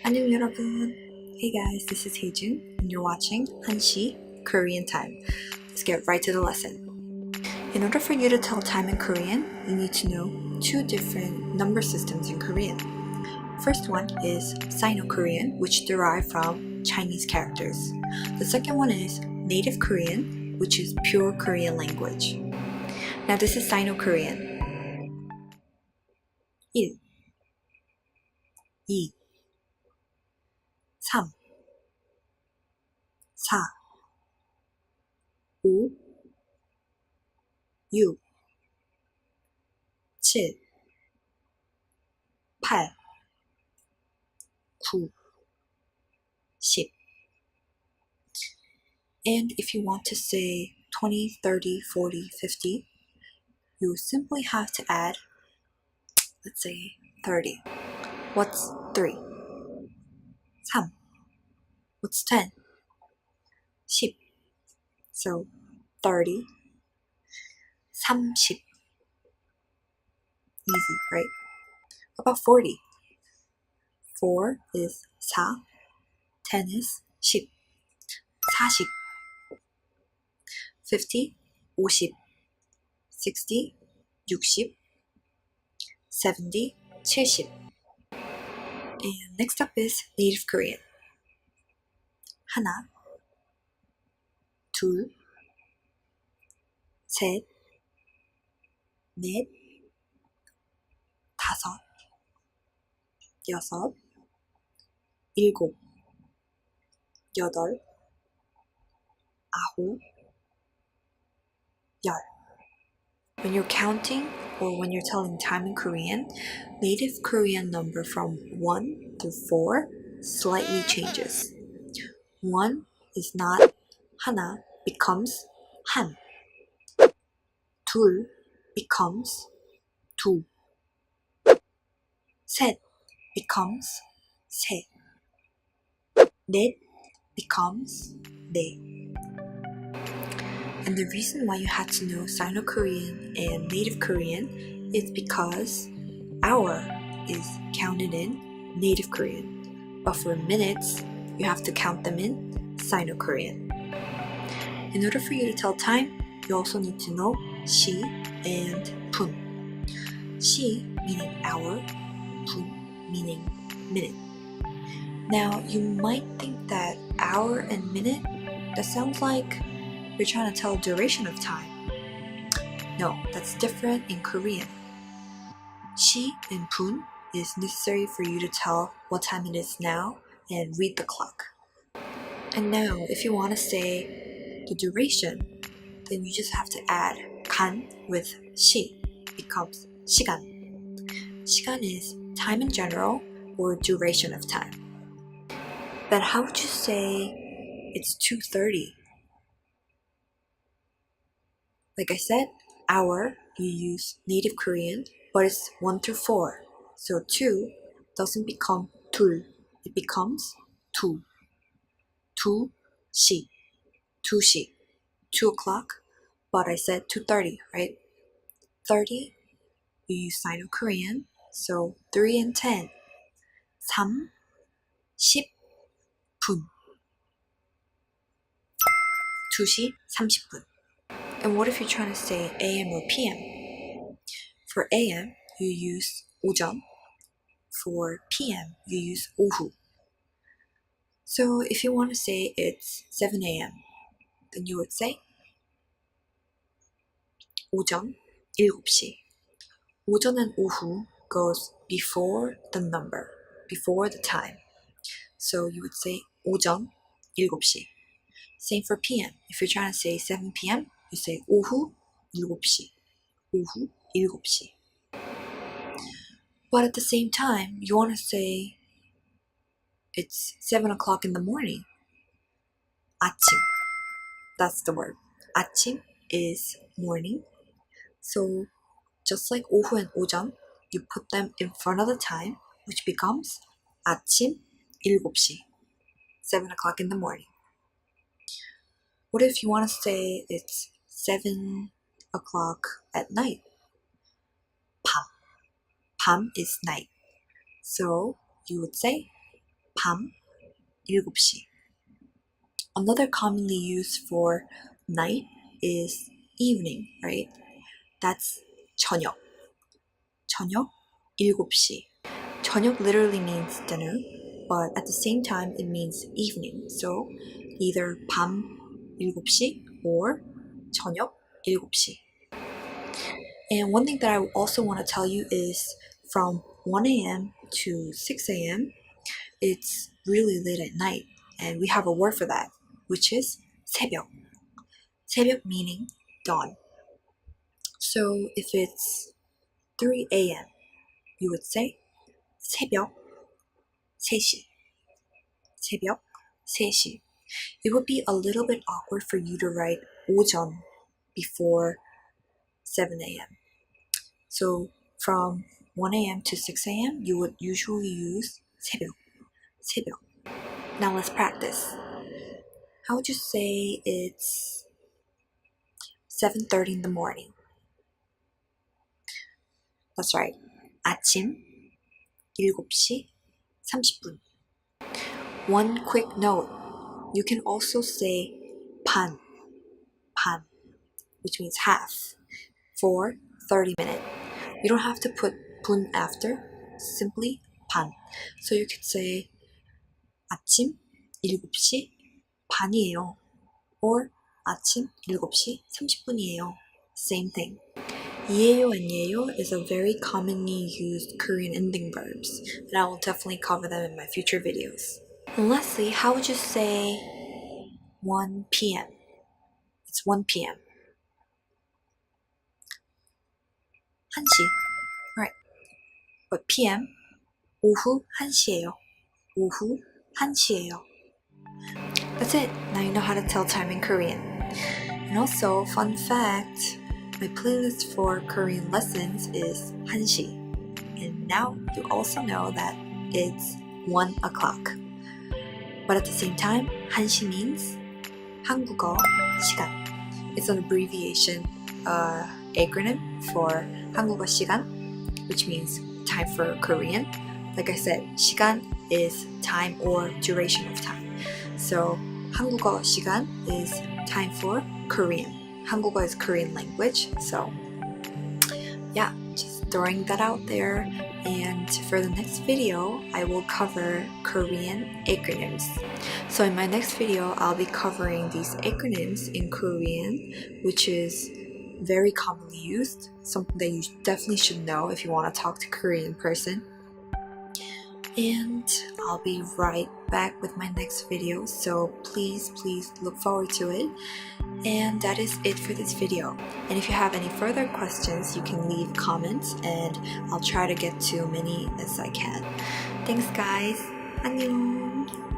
안녕 여러분. Hey guys, this is heyjune and you're watching 한시 Korean Time. Let's get right to the lesson. In order for you to tell time in Korean, you need to know two different number systems in Korean. First one is Sino-Korean, which derive from Chinese characters. The second one is Native Korean, which is pure Korean language. Now this is Sino-Korean. 1, 2, 3, 4, 5, 6, 7, 8, 9, 10. And if you want to say 20, 30, 40, 50, you simply have to add, let's say 30. What's 3? 3. What's 10? 10. So 30, 30. Easy, right? What about 40? 4 is 4, 10 is 10. 40. 50, 50. 60, 60. 70, 70. And next up is Native Korean. 하나, 둘, 셋, 넷, 다섯, 여섯, 일곱, 여덟, 아홉, 열. When you're counting or when you're telling time in Korean, native Korean number from 1 through 4 slightly changes. 1 is not 하나, becomes 한. 둘 becomes 두. 셋 becomes 세. 넷 becomes 네. And the reason why you had to know Sino-Korean and Native Korean is because hour is counted in Native Korean, but for minutes, you have to count them in Sino-Korean. In order for you to tell time, you also need to know 시 and 분. 시 meaning hour, 분 meaning minute. Now, you might think that hour and minute, that sounds like you're trying to tell duration of time. No, that's different in Korean. 시 and 분 is necessary for you to tell what time it is now and read the clock. And now, if you want to say the duration, then you just have to add 간 with 시, becomes 시간. 시간 is time in general or duration of time. But how would you say it's 2:30? Like I said, hour, you use native Korean, but it's 1 through 4. So 2 doesn't become 둘, it becomes 두. 2시, 2시, 2 o'clock, but I said 2:30, right? 30, you use Sino-Korean, so 3 and 10. 3, 10분. 2시 30분. And what if you're trying to say AM or PM? For AM, you use 오전. For PM, you use 오후. So if you want to say it's 7 a.m., then you would say 오전 7시. 오전 and 오후 goes before the number, before the time. So you would say 오전 7시. Same for PM. If you're trying to say 7 p.m., you say 오후 7시. 오후 7시. But at the same time, you want to say it's 7 o'clock in the morning. 아침. That's the word. 아침 is morning. So just like 오후 and 오전, you put them in front of the time, which becomes 아침 7시. 7 o'clock in the morning. What if you want to say it's 7 o'clock at night? 밤. 밤 is night. So you would say 밤 7시. Another commonly used for night is evening, right? That's 저녁. 저녁 7시. 저녁 literally means dinner, but at the same time it means evening. So either 밤 7시 or 저녁 7시. And one thing that I also want to tell you is from 1 a.m. to 6 a.m. it's really late at night, and we have a word for that, which is 새벽. 새벽 meaning dawn. So if it's 3 a.m., you would say 새벽 3시. 새벽 3시. It would be a little bit awkward for you to write 오전 before 7 a.m. So from 1 a.m. to 6 a.m., you would usually use 새벽. 새벽. Now let's practice. How would you say it's 7:30 in the morning? That's right. 아침 7시 30분. One quick note. You can also say 반, which means half, for 30 minutes. You don't have to put 분 after, simply 반. So you could say 아침 7시 반이에요, or 아침 7시 30분이에요. Same thing. 예요 and 예요 is a very commonly used Korean ending verbs, and I will definitely cover them in my future videos. And lastly, how would you say 1 p.m.? It's 1 p.m. 1시. Right. But p.m. 오후 1시예요. 오후 1시예요. That's it. Now you know how to tell time in Korean. And also, fun fact, my playlist for Korean lessons is 1시. And now you also know that it's 1 o'clock. But at the same time, 1시 means 한국어 시간. It's an abbreviation, acronym for 한국어 시간, which means time for Korean. Like I said, 시간 is time or duration of time. So 한국어 시간 is time for Korean. 한국어 is Korean language. So yeah, just throwing that out there. And for the next video, I will cover Korean acronyms. So in my next video, I'll be covering these acronyms in Korean, which is very commonly used, something that you definitely should know if you want to talk to a Korean person. And I'll be right back with my next video, so please look forward to it. And that is it for this video. And if you have any further questions, you can leave comments and I'll try to get to many as I can. Thanks guys. 안녕.